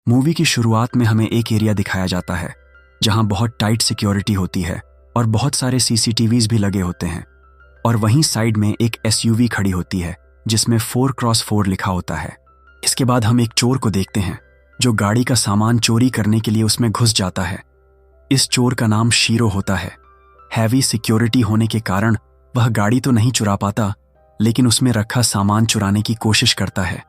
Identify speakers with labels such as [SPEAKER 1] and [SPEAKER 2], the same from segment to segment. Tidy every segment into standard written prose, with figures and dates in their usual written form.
[SPEAKER 1] Movie की शुरुआत में हमें एक एरिया दिखाया जाता है जहां बहुत टाइट सिक्योरिटी होती है और बहुत सारे सीसीटीवीज भी लगे होते हैं, और वहीं साइड में एक एसयूवी खड़ी होती है जिसमें 4x4 लिखा होता है। इसके बाद हम एक चोर को देखते हैं जो गाड़ी का सामान चोरी करने के लिए उसमें घुस जाता है। इस चोर का नाम शीरो होता है। हैवी सिक्योरिटी होने के कारण वह गाड़ी तो नहीं चुरा पाता, लेकिन उसमें रखा सामान चुराने की कोशिश करता है।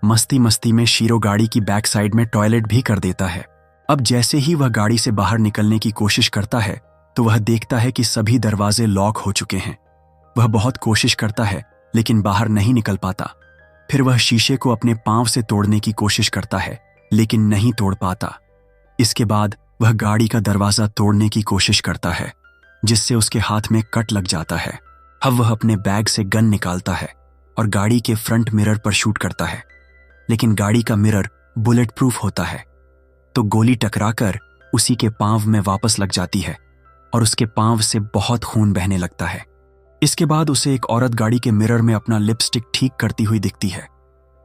[SPEAKER 1] मस्ती मस्ती में शीरो गाड़ी की बैक साइड में टॉयलेट भी कर देता है। अब जैसे ही वह गाड़ी से बाहर निकलने की कोशिश करता है तो वह देखता है कि सभी दरवाजे लॉक हो चुके हैं। वह बहुत कोशिश करता है लेकिन बाहर नहीं निकल पाता। फिर वह शीशे को अपने पांव से तोड़ने की कोशिश करता है लेकिन नहीं तोड़ पाता। इसके बाद वह गाड़ी का दरवाजा तोड़ने की कोशिश करता है जिससे उसके हाथ में कट लग जाता है। अब वह अपने बैग से गन निकालता है और गाड़ी के फ्रंट मिरर पर शूट करता है, लेकिन गाड़ी का मिरर बुलेट प्रूफ होता है, तो गोली टकराकर उसी के पांव में वापस लग जाती है और उसके पांव से बहुत खून बहने लगता है। इसके बाद उसे एक औरत गाड़ी के मिरर में अपना लिपस्टिक ठीक करती हुई दिखती है।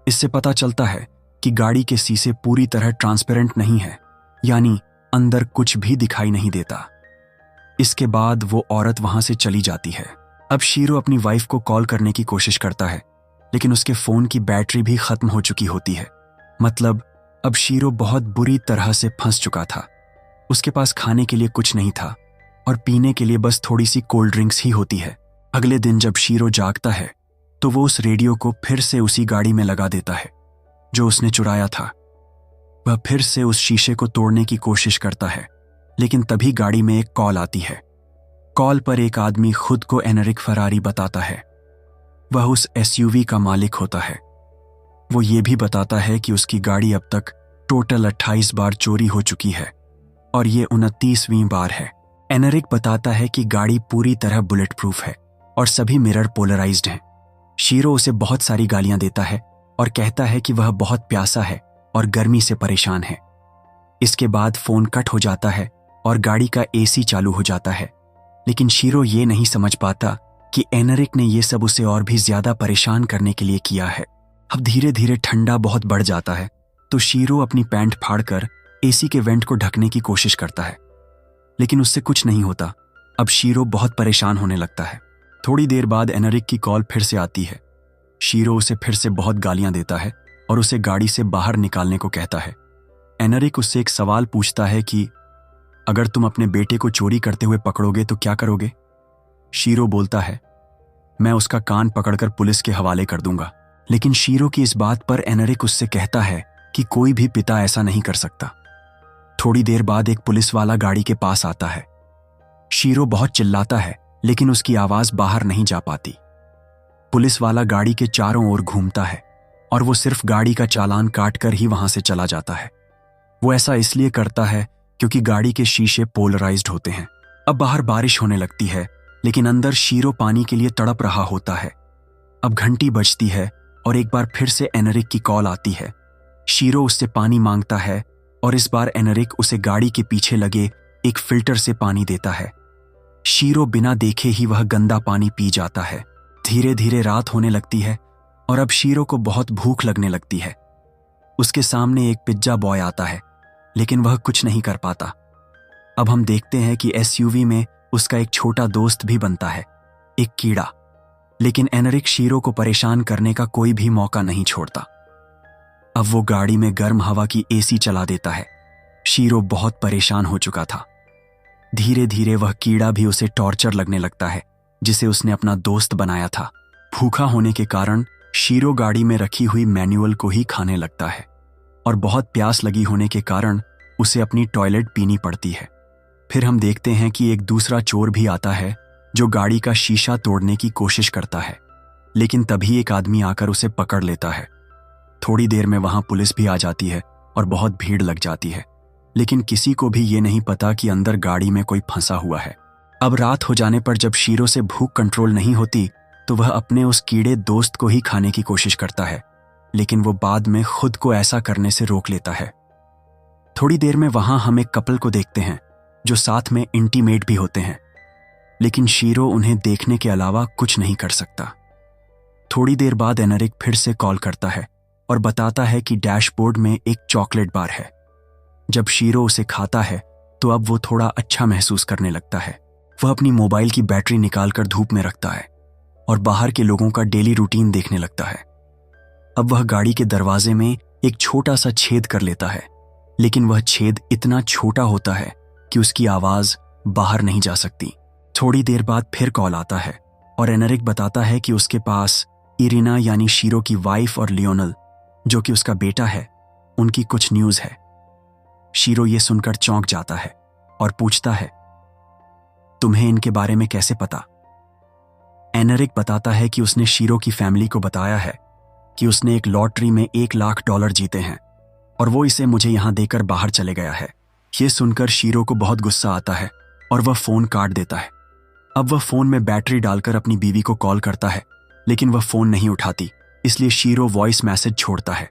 [SPEAKER 1] इससे पता चलता है कि गाड़ी के शीशे पूरी तरह ट्रांसपेरेंट नहीं है, यानी अंदर कुछ भी दिखाई नहीं देता। इसके बाद वो औरत वहां से चली जाती है। अब शीरो अपनी वाइफ को कॉल करने की कोशिश करता है, लेकिन उसके फोन की बैटरी भी खत्म हो चुकी होती है। मतलब अब शीरो बहुत बुरी तरह से फंस चुका था। उसके पास खाने के लिए कुछ नहीं था और पीने के लिए बस थोड़ी सी कोल्ड ड्रिंक्स ही होती है। अगले दिन जब शीरो जागता है तो वो उस रेडियो को फिर से उसी गाड़ी में लगा देता है जो उसने चुराया था। वह फिर से उस शीशे को तोड़ने की कोशिश करता है, लेकिन तभी गाड़ी में एक कॉल आती है। कॉल पर एक आदमी खुद को एनरिक फरारी बताता है। वह उस एसयूवी का मालिक होता है। वो ये भी बताता है कि उसकी गाड़ी अब तक टोटल 28 बार चोरी हो चुकी है और ये 29वीं बार है। एनरिक बताता है कि गाड़ी पूरी तरह बुलेट प्रूफ है और सभी मिरर पोलराइज्ड हैं। शीरो उसे बहुत सारी गालियां देता है और कहता है कि वह बहुत प्यासा है और गर्मी से परेशान है। इसके बाद फोन कट हो जाता है और गाड़ी का एसी चालू हो जाता है, लेकिन शीरो ये नहीं समझ पाता कि एनरिक ने ये सब उसे और भी ज्यादा परेशान करने के लिए किया है। अब धीरे धीरे ठंडा बहुत बढ़ जाता है, तो शीरो अपनी पैंट फाड़कर एसी के वेंट को ढकने की कोशिश करता है, लेकिन उससे कुछ नहीं होता। अब शीरो बहुत परेशान होने लगता है। थोड़ी देर बाद एनरिक की कॉल फिर से आती है। शीरो उसे फिर से बहुत गालियां देता है और उसे गाड़ी से बाहर निकालने को कहता है। एनरिक उससे एक सवाल पूछता है कि अगर तुम अपने बेटे को चोरी करते हुए पकड़ोगे तो क्या करोगे? शीरो बोलता है, मैं उसका कान पकड़कर पुलिस के हवाले कर दूंगा। लेकिन शीरो की इस बात पर एनरिक उससे कहता है कि कोई भी पिता ऐसा नहीं कर सकता। थोड़ी देर बाद एक पुलिस वाला गाड़ी के पास आता है। शीरो बहुत चिल्लाता है, लेकिन उसकी आवाज बाहर नहीं जा पाती। पुलिस वाला गाड़ी के चारों ओर घूमता है और वो सिर्फ गाड़ी का चालान काटकर ही वहां से चला जाता है। वो ऐसा इसलिए करता है क्योंकि गाड़ी के शीशे पोलराइज्ड होते हैं। अब बाहर बारिश होने लगती है, लेकिन अंदर शीरो पानी के लिए तड़प रहा होता है। अब घंटी बजती है और एक बार फिर से एनरिक की कॉल आती है। शीरो उससे पानी मांगता है और इस बार एनरिक उसे गाड़ी के पीछे लगे एक फिल्टर से पानी देता है। शीरो बिना देखे ही वह गंदा पानी पी जाता है। धीरे धीरे रात होने लगती है और अब शीरो को बहुत भूख लगने लगती है। उसके सामने एक पिज्जा बॉय आता है, लेकिन वह कुछ नहीं कर पाता। अब हम देखते हैं कि एसयूवी में उसका एक छोटा दोस्त भी बनता है, एक कीड़ा। लेकिन एनरिक शीरो को परेशान करने का कोई भी मौका नहीं छोड़ता। अब वो गाड़ी में गर्म हवा की एसी चला देता है। शीरो बहुत परेशान हो चुका था। धीरे धीरे वह कीड़ा भी उसे टॉर्चर लगने लगता है जिसे उसने अपना दोस्त बनाया था। भूखा होने के कारण शीरो गाड़ी में रखी हुई मैनुअल को ही खाने लगता है और बहुत प्यास लगी होने के कारण उसे अपनी टॉयलेट पीनी पड़ती है। फिर हम देखते हैं कि एक दूसरा चोर भी आता है जो गाड़ी का शीशा तोड़ने की कोशिश करता है, लेकिन तभी एक आदमी आकर उसे पकड़ लेता है। थोड़ी देर में वहां पुलिस भी आ जाती है और बहुत भीड़ लग जाती है, लेकिन किसी को भी ये नहीं पता कि अंदर गाड़ी में कोई फंसा हुआ है। अब रात हो जाने पर जब शीरो से भूख कंट्रोल नहीं होती तो वह अपने उस कीड़े दोस्त को ही खाने की कोशिश करता है, लेकिन वो बाद में खुद को ऐसा करने से रोक लेता है। थोड़ी देर में वहां हम एक कपल को देखते हैं जो साथ में इंटीमेट भी होते हैं, लेकिन शीरो उन्हें देखने के अलावा कुछ नहीं कर सकता। थोड़ी देर बाद एनरिक फिर से कॉल करता है और बताता है कि डैशबोर्ड में एक चॉकलेट बार है। जब शीरो उसे खाता है तो अब वो थोड़ा अच्छा महसूस करने लगता है। वह अपनी मोबाइल की बैटरी निकालकर धूप में रखता है और बाहर के लोगों का डेली रूटीन देखने लगता है। अब वह गाड़ी के दरवाजे में एक छोटा सा छेद कर लेता है, लेकिन वह छेद इतना छोटा होता है कि उसकी आवाज बाहर नहीं जा सकती। थोड़ी देर बाद फिर कॉल आता है और एनरिक बताता है कि उसके पास इरिना यानी शीरो की वाइफ और लियोनल, जो कि उसका बेटा है, उनकी कुछ न्यूज है। शीरो ये सुनकर चौंक जाता है और पूछता है, तुम्हें इनके बारे में कैसे पता? एनरिक बताता है कि उसने शीरो की फैमिली को बताया है कि उसने एक लॉटरी में $1,00,000 जीते हैं और वो इसे मुझे यहां देकर बाहर चले गया है। ये सुनकर शीरो को बहुत गुस्सा आता है और वह फोन काट देता है। अब वह फोन में बैटरी डालकर अपनी बीवी को कॉल करता है, लेकिन वह फोन नहीं उठाती, इसलिए शीरो वॉइस मैसेज छोड़ता है।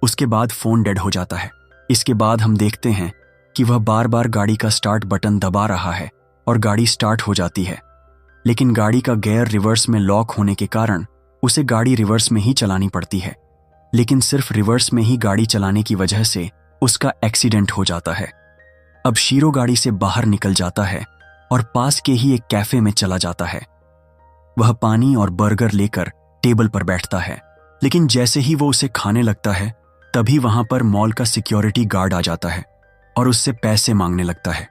[SPEAKER 1] उसके बाद फोन डेड हो जाता है। इसके बाद हम देखते हैं कि वह बार बार गाड़ी का स्टार्ट बटन दबा रहा है और गाड़ी स्टार्ट हो जाती है, लेकिन गाड़ी का गियर रिवर्स में लॉक होने के कारण उसे गाड़ी रिवर्स में ही चलानी पड़ती है। लेकिन सिर्फ रिवर्स में ही गाड़ी चलाने की वजह से उसका एक्सीडेंट हो जाता है। अब शीरो गाड़ी से बाहर निकल जाता है और पास के ही एक कैफे में चला जाता है। वह पानी और बर्गर लेकर टेबल पर बैठता है, लेकिन जैसे ही वो उसे खाने लगता है तभी वहां पर मॉल का सिक्योरिटी गार्ड आ जाता है और उससे पैसे मांगने लगता है।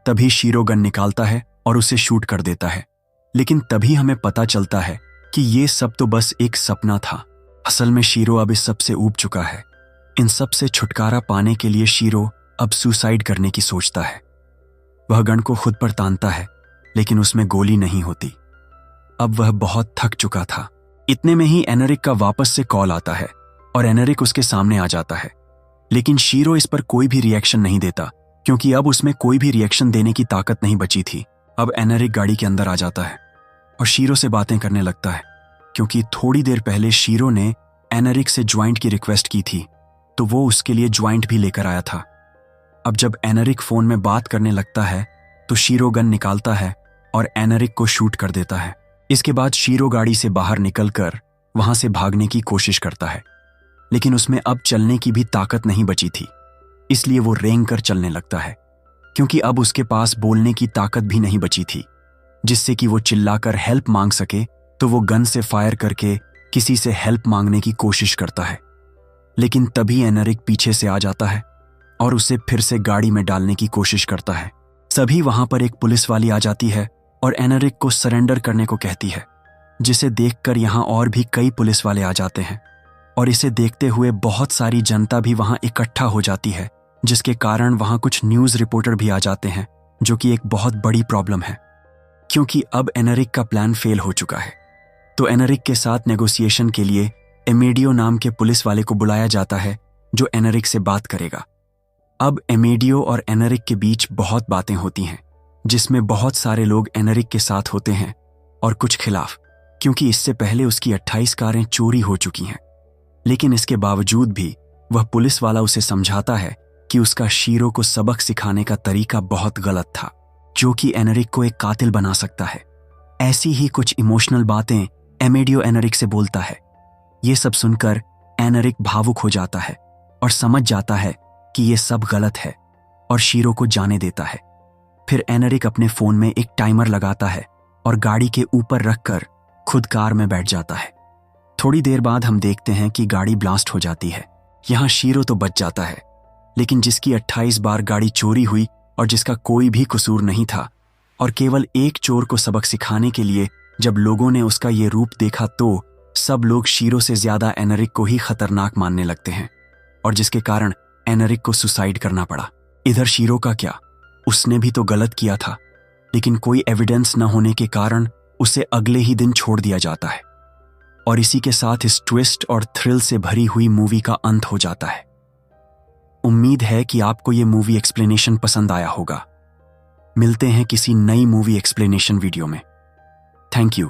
[SPEAKER 1] तभी शीरो गन निकालता है और उसे शूट कर देता है, लेकिन तभी हमें पता चलता है कि ये सब तो बस एक सपना था। असल में शीरो अब इस सब से ऊब चुका है। इन सब से छुटकारा पाने के लिए शीरो अब सुसाइड करने की सोचता है। वह गन को खुद पर तानता है, लेकिन उसमें गोली नहीं होती। अब वह बहुत थक चुका था। इतने में ही एनरिक का वापस से कॉल आता है और एनरिक उसके सामने आ जाता है, लेकिन शीरो इस पर कोई भी रिएक्शन नहीं देता, क्योंकि अब उसमें कोई भी रिएक्शन देने की ताकत नहीं बची थी। अब एनरिक गाड़ी के अंदर आ जाता है और शीरो से बातें करने लगता है, क्योंकि थोड़ी देर पहले शीरो ने एनरिक से ज्वाइंट की रिक्वेस्ट की थी, तो वो उसके लिए ज्वाइंट भी लेकर आया था। अब जब एनरिक फोन में बात करने लगता है तो शीरो गन निकालता है और एनरिक को शूट कर देता है। इसके बाद शीरो गाड़ी से बाहर निकलकर वहां से भागने की कोशिश करता है, लेकिन उसमें अब चलने की भी ताकत नहीं बची थी, इसलिए वो रेंग कर चलने लगता है, क्योंकि अब उसके पास बोलने की ताकत भी नहीं बची थी, जिससे कि वो चिल्लाकर हेल्प मांग सके। तो वो गन से फायर करके किसी से हेल्प मांगने की कोशिश करता है, लेकिन तभी एनरिक पीछे से आ जाता है और उसे फिर से गाड़ी में डालने की कोशिश करता है। सभी वहां पर एक पुलिस वाली आ जाती है और एनरिक को सरेंडर करने को कहती है, जिसे देखकर यहां और भी कई पुलिस वाले आ जाते हैं और इसे देखते हुए बहुत सारी जनता भी वहां इकट्ठा हो जाती है, जिसके कारण वहां कुछ न्यूज रिपोर्टर भी आ जाते हैं, जो कि एक बहुत बड़ी प्रॉब्लम है, क्योंकि अब एनरिक का प्लान फेल हो चुका है। तो एनरिक के साथ नेगोशिएशन के लिए एमेडियो नाम के पुलिस वाले को बुलाया जाता है, जो एनरिक से बात करेगा। अब एमेडियो और एनरिक के बीच बहुत बातें होती हैं, जिसमें बहुत सारे लोग एनरिक के साथ होते हैं और कुछ खिलाफ, क्योंकि इससे पहले उसकी 28 कारें चोरी हो चुकी हैं। लेकिन इसके बावजूद भी वह पुलिस वाला उसे समझाता है कि उसका शीरो को सबक सिखाने का तरीका बहुत गलत था, जो कि एनरिक को एक कातिल बना सकता है। ऐसी ही कुछ इमोशनल बातें एमेडियो एनरिक से बोलता है। ये सब सुनकर एनरिक भावुक हो जाता है और समझ जाता है कि ये सब गलत है और शीरो को जाने देता है। फिर एनरिक अपने फोन में एक टाइमर लगाता है और गाड़ी के ऊपर रखकर खुद कार में बैठ जाता है। थोड़ी देर बाद हम देखते हैं कि गाड़ी ब्लास्ट हो जाती है। यहाँ शीरो तो बच जाता है, लेकिन जिसकी 28 बार गाड़ी चोरी हुई और जिसका कोई भी कसूर नहीं था, और केवल एक चोर को सबक सिखाने के लिए जब लोगों ने उसका ये रूप देखा तो सब लोग शीरो से ज्यादा एनरिक को ही खतरनाक मानने लगते हैं, और जिसके कारण एनरिक को सुसाइड करना पड़ा। इधर शीरो का क्या, उसने भी तो गलत किया था, लेकिन कोई एविडेंस न होने के कारण उसे अगले ही दिन छोड़ दिया जाता है। और इसी के साथ इस ट्विस्ट और थ्रिल से भरी हुई मूवी का अंत हो जाता है। उम्मीद है कि आपको ये मूवी एक्सप्लेनेशन पसंद आया होगा। मिलते हैं किसी नई मूवी एक्सप्लेनेशन वीडियो में। Thank you.